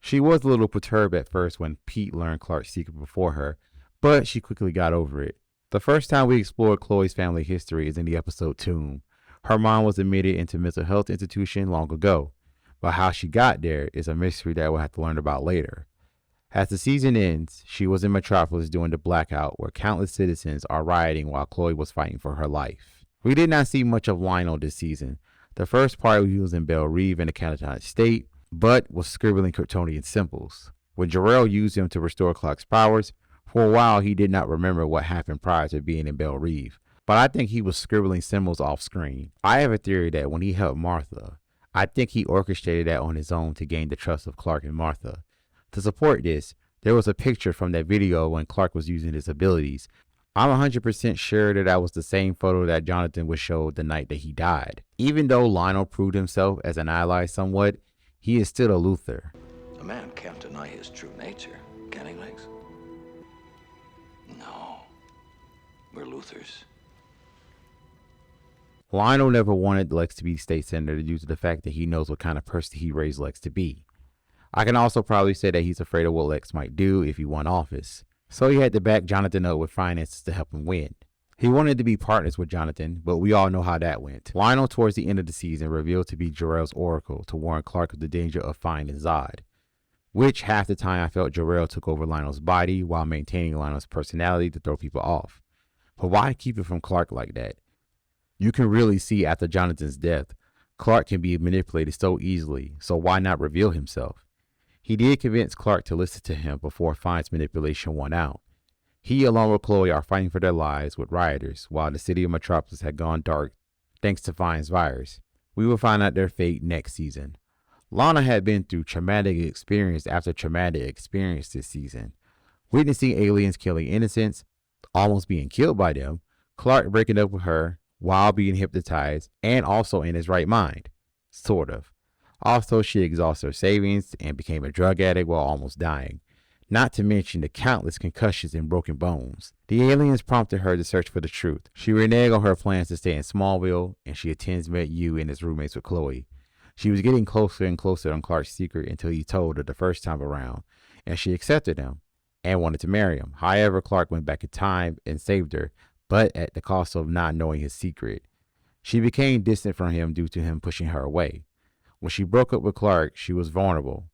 She was a little perturbed at first when Pete learned Clark's secret before her, but she quickly got over it. The first time we explored Chloe's family history is in the episode Tomb. Her mom was admitted into a mental health institution long ago, but how she got there is a mystery that we'll have to learn about later. As the season ends, she was in Metropolis during the blackout where countless citizens are rioting while Chloe was fighting for her life. We did not see much of Lionel this season. The first part he was in Belle Reve in the catatonic state, but was scribbling Kryptonian symbols. When Jor-El used him to restore Clark's powers, for a while he did not remember what happened prior to being in Belle Reve, but I think he was scribbling symbols off screen. I have a theory that when he helped Martha, I think he orchestrated that on his own to gain the trust of Clark and Martha. To support this, there was a picture from that video when Clark was using his abilities. I'm 100% sure that was the same photo that Jonathan was showed the night that he died. Even though Lionel proved himself as an ally somewhat, he is still a Luthor. A man can't deny his true nature, can he, Lex? No. We're Luthors. Lionel never wanted Lex to be state senator due to the fact that he knows what kind of person he raised Lex to be. I can also probably say that he's afraid of what Lex might do if he won office, so he had to back Jonathan up with finances to help him win. He wanted to be partners with Jonathan, but we all know how that went. Lionel, towards the end of the season, revealed to be Jor-El's oracle to warn Clark of the danger of Fine and Zod, which half the time I felt Jor-El took over Lionel's body while maintaining Lionel's personality to throw people off. But why keep it from Clark like that? You can really see after Jonathan's death, Clark can be manipulated so easily, so why not reveal himself? He did convince Clark to listen to him before Fine's manipulation won out. He, along with Chloe, are fighting for their lives with rioters while the city of Metropolis had gone dark thanks to Fine's virus. We will find out their fate next season. Lana had been through traumatic experience after traumatic experience this season. Witnessing aliens killing innocents, almost being killed by them, Clark breaking up with her while being hypnotized and also in his right mind. Sort of. Also, she exhausted her savings and became a drug addict while almost dying. Not to mention the countless concussions and broken bones. The aliens prompted her to search for the truth. She reneged on her plans to stay in Smallville, and she attends met you and is roommates with Chloe. She was getting closer and closer on Clark's secret until he told her the first time around, and she accepted him and wanted to marry him. However, Clark went back in time and saved her, but at the cost of not knowing his secret. She became distant from him due to him pushing her away. When she broke up with Clark, she was vulnerable.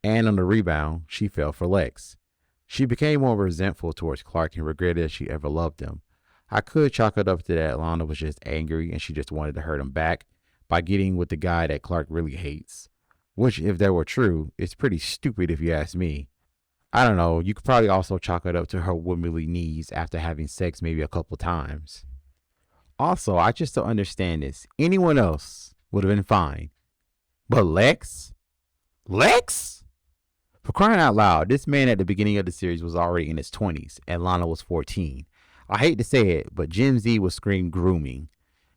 And on the rebound, she fell for Lex. She became more resentful towards Clark and regretted that she ever loved him. I could chalk it up to that Lana was just angry and she just wanted to hurt him back by getting with the guy that Clark really hates. Which, if that were true, is pretty stupid if you ask me. I don't know, you could probably also chalk it up to her womanly needs after having sex maybe a couple times. Also, I just don't understand this. Anyone else would have been fine. But Lex? Lex? For crying out loud, this man at the beginning of the series was already in his 20s, and Lana was 14. I hate to say it, but Gen Z was scream grooming.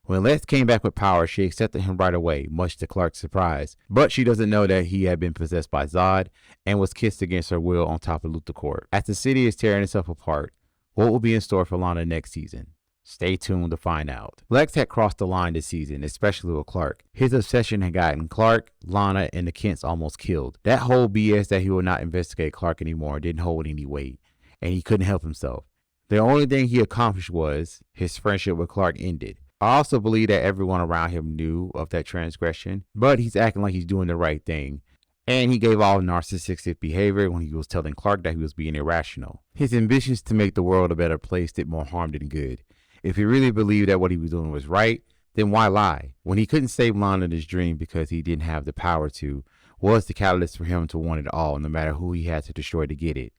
When Lex came back with power, she accepted him right away, much to Clark's surprise. But she doesn't know that he had been possessed by Zod and was kissed against her will on top of LuthorCorp. As the city is tearing itself apart, what will be in store for Lana next season? Stay tuned to find out. Lex had crossed the line this season, especially with Clark. His obsession had gotten Clark, Lana, and the Kents almost killed. That whole BS that he would not investigate Clark anymore didn't hold any weight, and he couldn't help himself. The only thing he accomplished was his friendship with Clark ended. I also believe that everyone around him knew of that transgression, but he's acting like he's doing the right thing. And he gave all narcissistic behavior when he was telling Clark that he was being irrational. His ambitions to make the world a better place did more harm than good. If he really believed that what he was doing was right, then why lie? When he couldn't save Lana in his dream because he didn't have the power to, was the catalyst for him to want it all, no matter who he had to destroy to get it.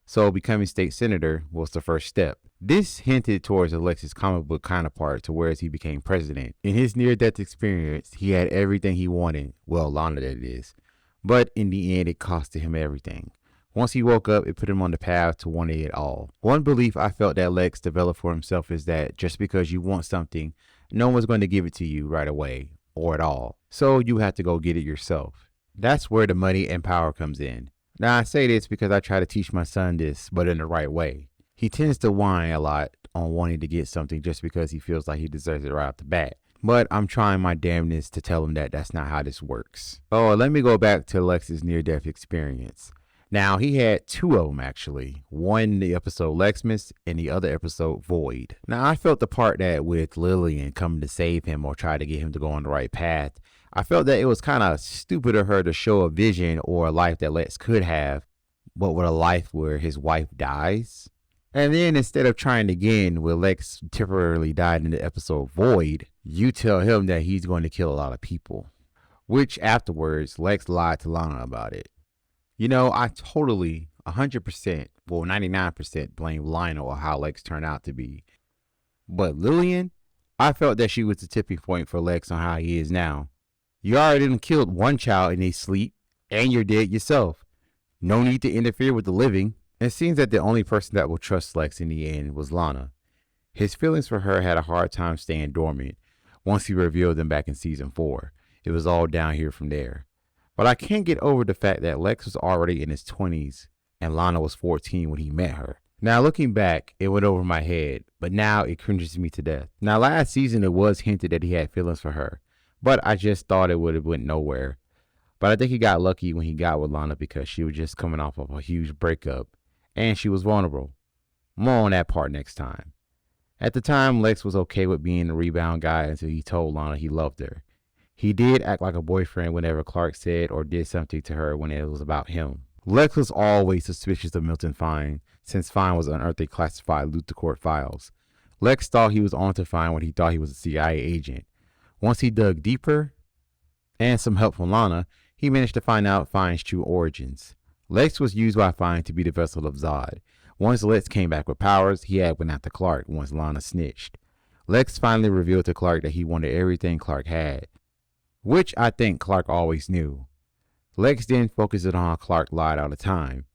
So becoming state senator was the first step. This hinted towards Alex's comic book counterpart to whereas he became president. In his near-death experience, he had everything he wanted. Well, Lana that is. But in the end, it costed him everything. Once he woke up, it put him on the path to wanting it all. One belief I felt that Lex developed for himself is that just because you want something, no one's going to give it to you right away or at all. So you have to go get it yourself. That's where the money and power comes in. Now I say this because I try to teach my son this, but in the right way. He tends to whine a lot on wanting to get something just because he feels like he deserves it right off the bat. But I'm trying my damnness to tell him that that's not how this works. Oh, let me go back to Lex's near-death experience. Now, he had two of them, actually. One in the episode Lexmas and the other episode Void. Now, I felt the part that with Lillian coming to save him or try to get him to go on the right path, I felt that it was kind of stupid of her to show a vision or a life that Lex could have, but with a life where his wife dies. And then instead of trying again where Lex temporarily died in the episode Void, you tell him that he's going to kill a lot of people. Which afterwards, Lex lied to Lana about it. You know, I totally, 100%, well 99% blame Lionel on how Lex turned out to be. But Lillian, I felt that she was the tipping point for Lex on how he is now. You already done killed one child in his sleep, and you're dead yourself. No need to interfere with the living. It seems that the only person that will trust Lex in the end was Lana. His feelings for her had a hard time staying dormant once he revealed them back in season 4. It was all down here from there. But I can't get over the fact that Lex was already in his 20s and Lana was 14 when he met her. Now looking back, it went over my head, but now it cringes me to death. Now last season it was hinted that he had feelings for her, but I just thought it would have went nowhere. But I think he got lucky when he got with Lana because she was just coming off of a huge breakup and she was vulnerable. More on that part next time. At the time, Lex was okay with being the rebound guy until he told Lana he loved her. He did act like a boyfriend whenever Clark said or did something to her when it was about him. Lex was always suspicious of Milton Fine, since Fine was unearthing classified LuthorCorp files. Lex thought he was onto Fine when he thought he was a CIA agent. Once he dug deeper, and some help from Lana, he managed to find out Fine's true origins. Lex was used by Fine to be the vessel of Zod. Once Lex came back with powers, he had went after Clark once Lana snitched. Lex finally revealed to Clark that he wanted everything Clark had, which I think Clark always knew. Lex then focuses on how Clark lied all the time.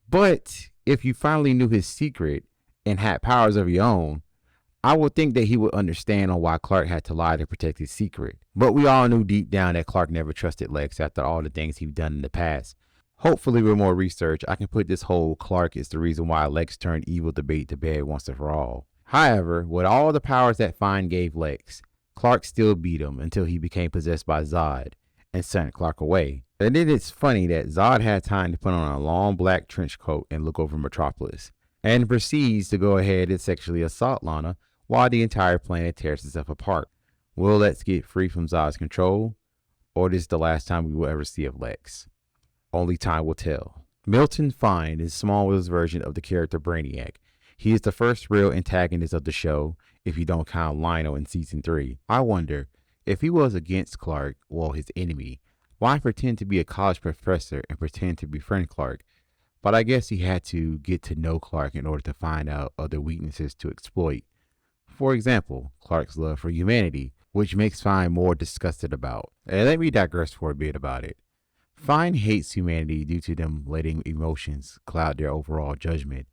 But if you finally knew his secret and had powers of your own, I would think that he would understand on why Clark had to lie to protect his secret. But we all knew deep down that Clark never trusted Lex after all the things he'd done in the past. Hopefully with more research, I can put this whole Clark is the reason why Lex turned evil debate to bed once and for all. However, with all the powers that Fine gave Lex, Clark still beat him until he became possessed by Zod and sent Clark away. And then it's funny that Zod had time to put on a long black trench coat and look over Metropolis, and proceeds to go ahead and sexually assault Lana while the entire planet tears itself apart. Will Lex get free from Zod's control, or this is the last time we will ever see of Lex? Only time will tell. Milton Fine is Smallville's version of the character Brainiac. He is the first real antagonist of the show, if you don't count Lionel in season 3. I wonder, if he was against Clark, well, his enemy, why pretend to be a college professor and pretend to befriend Clark? But I guess he had to get to know Clark in order to find out other weaknesses to exploit. For example, Clark's love for humanity, which makes Fine more disgusted about. And let me digress for a bit about it. Fine hates humanity due to them letting emotions cloud their overall judgment,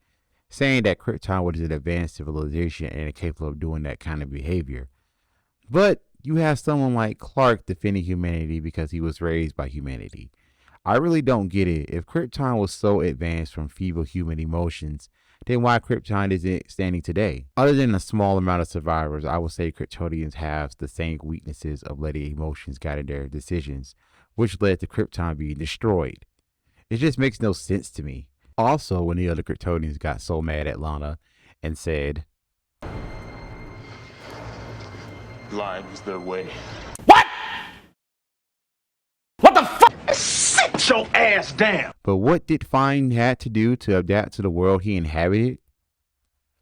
saying that Krypton was an advanced civilization and incapable of doing that kind of behavior. But you have someone like Clark defending humanity because he was raised by humanity. I really don't get it. If Krypton was so advanced from feeble human emotions, then why Krypton isn't standing today? Other than a small amount of survivors, I would say Kryptonians have the same weaknesses of letting emotions guide their decisions, which led to Krypton being destroyed. It just makes no sense to me. Also, when the other Kryptonians got so mad at Lana and said, Lying is their way. Sit your ass down. but what did Fine had to do to adapt to the world he inhabited?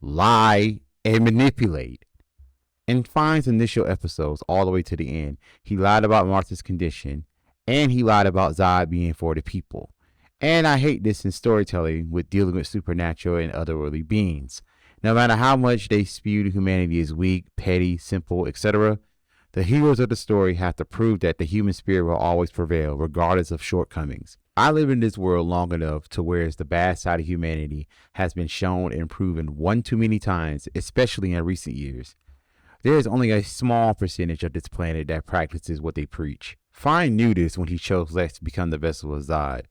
Lie and manipulate. In Fine's initial episodes all the way to the end, he lied about Martha's condition, and he lied about Zod being for the people. And I hate this in storytelling with dealing with supernatural and otherworldly beings. No matter how much they spew humanity is weak, petty, simple, etc., the heroes of the story have to prove that the human spirit will always prevail, regardless of shortcomings. I live in this world long enough to where the bad side of humanity has been shown and proven one too many times, especially in recent years. There is only a small percentage of this planet that practices what they preach. Fine knew this when he chose Lex to become the vessel of Zod,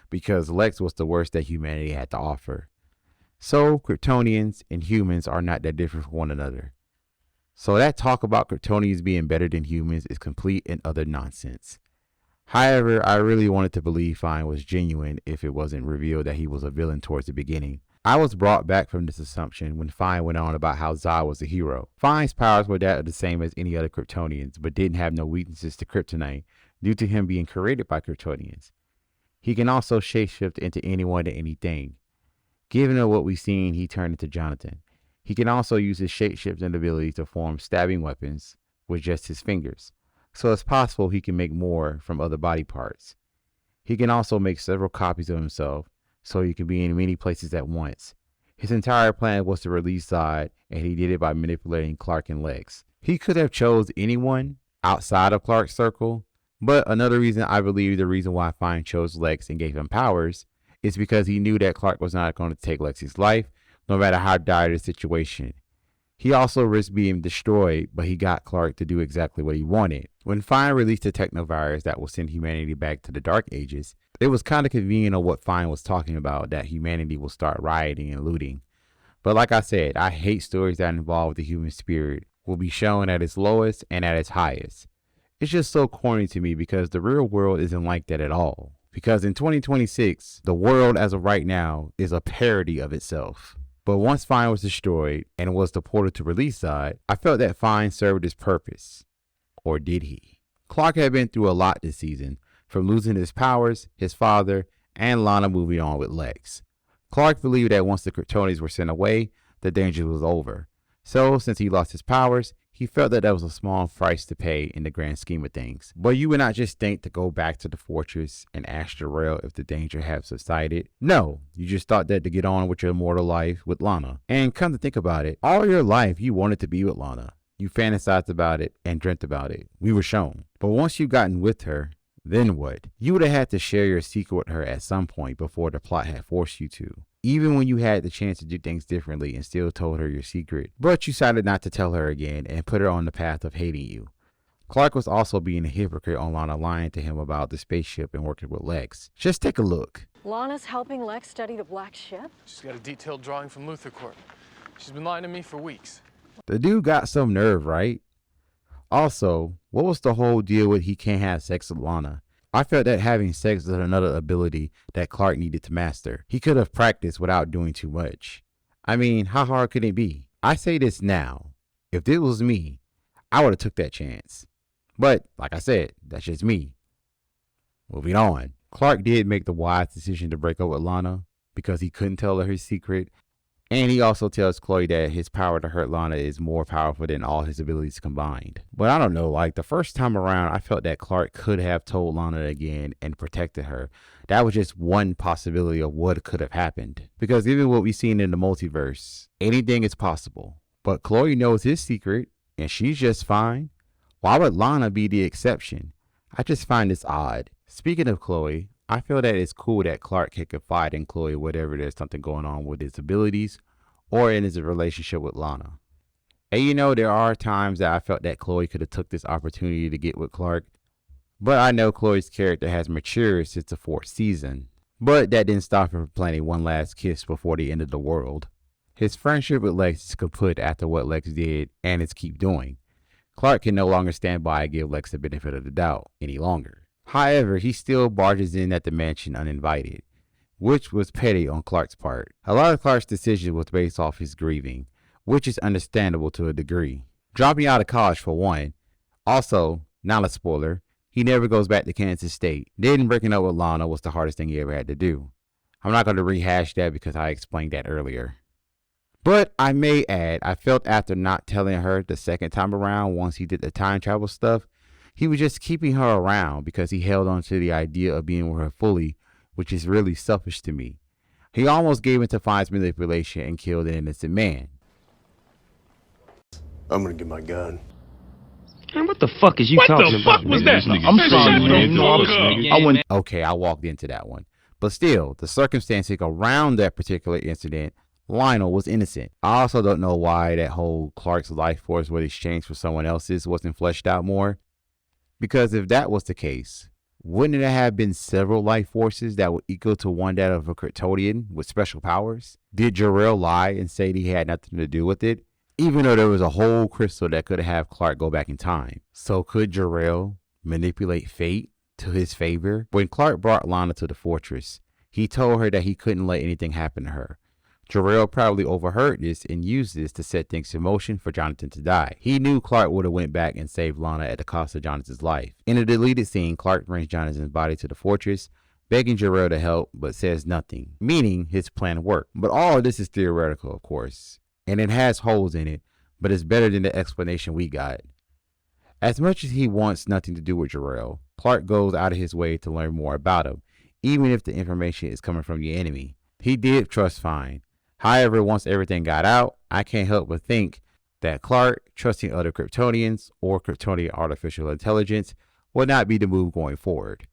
because Lex was the worst that humanity had to offer. So, Kryptonians and humans are not that different from one another. So that talk about Kryptonians being better than humans is complete and utter nonsense. However, I really wanted to believe Fine was genuine if it wasn't revealed that he was a villain towards the beginning. I was brought back from this assumption when Fine went on about how Zod was a hero. Fine's powers were that of the same as any other Kryptonians, but didn't have no weaknesses to kryptonite due to him being created by Kryptonians. He can also shapeshift into anyone and anything. Given what we've seen, he turned into Jonathan. He can also use his shapeshifting ability to form stabbing weapons with just his fingers. So it's possible he can make more from other body parts. He can also make several copies of himself, so he can be in many places at once. His entire plan was to release Zod, and he did it by manipulating Clark and Lex. He could have chose anyone outside of Clark's circle, but another reason I believe the reason why Fine chose Lex and gave him powers is because he knew that Clark was not going to take Lex's life, no matter how dire the situation. He also risked being destroyed, but he got Clark to do exactly what he wanted. When Fine released the technovirus that will send humanity back to the Dark Ages, it was kind of convenient on what Fine was talking about, that humanity will start rioting and looting. But like I said, I hate stories that involve the human spirit will be shown at its lowest and at its highest. It's just so corny to me because the real world isn't like that at all. Because in 2026, the world as of right now is a parody of itself. But once Fine was destroyed and was deported to release Zod, I felt that Fine served his purpose. Or did he? Clark had been through a lot this season, from losing his powers, his father, and Lana moving on with Lex. Clark believed that once the Kryptonians were sent away, the danger was over. So, since he lost his powers, he felt that was a small price to pay in the grand scheme of things. But you would not just think to go back to the fortress and Astral Rail if the danger had subsided. No, you just thought that to get on with your mortal life with Lana. And come to think about it, all your life you wanted to be with Lana. You fantasized about it and dreamt about it. We were shown. But once you've gotten with her, Then what? You would have had to share your secret with her at some point before the plot had forced you to. Even when you had the chance to do things differently and still told her your secret, but you decided not to tell her again and put her on the path of hating you. Clark was also being a hypocrite on Lana lying to him about the spaceship and working with Lex. Just take a look. Lana's helping Lex study the black ship? She's got a detailed drawing from Luthor Corp. She's been lying to me for weeks. The dude got some nerve, right? Also, what was the whole deal with he can't have sex with Lana? I felt that having sex was another ability that Clark needed to master. He could have practiced without doing too much. I mean, how hard could it be? I say this now. If this was me, I would have took that chance. But, like I said, that's just me. Moving on. Clark did make the wise decision to break up with Lana because he couldn't tell her his secret. And he also tells Chloe that his power to hurt Lana is more powerful than all his abilities combined. But I don't know, like the first time around, I felt that Clark could have told Lana again and protected her. That was just one possibility of what could have happened. Because even what we've seen in the multiverse, anything is possible. But Chloe knows his secret and she's just fine. Why would Lana be the exception? I just find this odd. Speaking of Chloe, I feel that it's cool that Clark can confide in Chloe whenever there's something going on with his abilities or in his relationship with Lana. And you know, there are times that I felt that Chloe could have took this opportunity to get with Clark, but I know Chloe's character has matured since the 4th season. But that didn't stop her from planning one last kiss before the end of the world. His friendship with Lex is kaput after what Lex did and is keep doing. Clark can no longer stand by and give Lex the benefit of the doubt any longer. However, he still barges in at the mansion uninvited, which was petty on Clark's part. A lot of Clark's decision was based off his grieving, which is understandable to a degree. Dropping out of college for one. Also, not a spoiler, he never goes back to Kansas State. Then breaking up with Lana was the hardest thing he ever had to do. I'm not going to rehash that because I explained that earlier. But I may add, I felt after not telling her the second time around once he did the time travel stuff, he was just keeping her around because he held on to the idea of being with her fully, which is really selfish to me. He almost gave in to Fine's manipulation and killed an innocent man. I'm gonna get my gun. Man, what the fuck is you talking about? What the fuck was that? I'm sorry, man. I wouldn't. Okay, I walked into that one. But still, the circumstances around that particular incident, Lionel was innocent. I also don't know why that whole Clark's life force was exchanged for someone else's wasn't fleshed out more. Because if that was the case, wouldn't it have been several life forces that were equal to one that of a Kryptonian with special powers? Did Jor-El lie and say that he had nothing to do with it? Even though there was a whole crystal that could have Clark go back in time. So could Jor-El manipulate fate to his favor? When Clark brought Lana to the fortress, he told her that he couldn't let anything happen to her. Jor-El probably overheard this and used this to set things in motion for Jonathan to die. He knew Clark would have went back and saved Lana at the cost of Jonathan's life. In a deleted scene, Clark brings Jonathan's body to the fortress, begging Jor-El to help, but says nothing, meaning his plan worked. But all of this is theoretical, of course, and it has holes in it, but it's better than the explanation we got. As much as he wants nothing to do with Jor-El, Clark goes out of his way to learn more about him, even if the information is coming from the enemy. He did trust Fine. However, once everything got out, I can't help but think that Clark trusting other Kryptonians or Kryptonian artificial intelligence would not be the move going forward.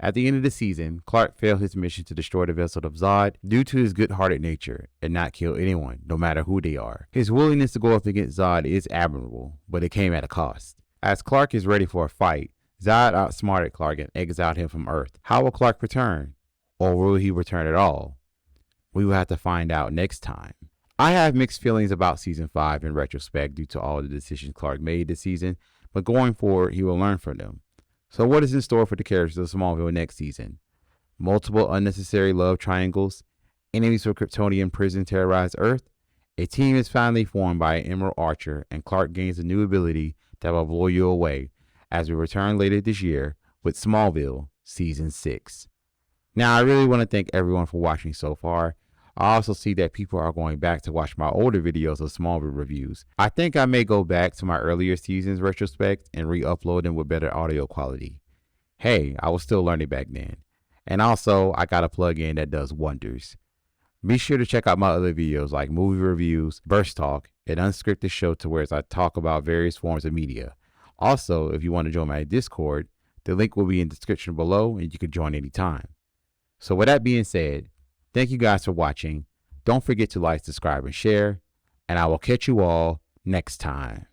At the end of the season, Clark failed his mission to destroy the vessel of Zod due to his good-hearted nature and not kill anyone, no matter who they are. His willingness to go up against Zod is admirable, but it came at a cost. As Clark is ready for a fight, Zod outsmarted Clark and exiled him from Earth. How will Clark return? Or will he return at all? We will have to find out next time. I have mixed feelings about Season 5 in retrospect due to all the decisions Clark made this season, but going forward, he will learn from them. So what is in store for the characters of Smallville next season? Multiple unnecessary love triangles, enemies from Kryptonian prison terrorize Earth, a team is finally formed by an Emerald Archer, and Clark gains a new ability that will blow you away as we return later this year with Smallville Season 6. Now, I really want to thank everyone for watching so far. I also see that people are going back to watch my older videos of Smallville reviews. I think I may go back to my earlier seasons retrospect and re-upload them with better audio quality. Hey, I was still learning back then. And also, I got a plugin that does wonders. Be sure to check out my other videos like movie reviews, Burst Talk, an unscripted show to where I talk about various forms of media. Also, if you want to join my Discord, The link will be in the description below and you can join anytime. So with that being said, thank you guys for watching. Don't forget to like, subscribe, and share, and I will catch you all next time.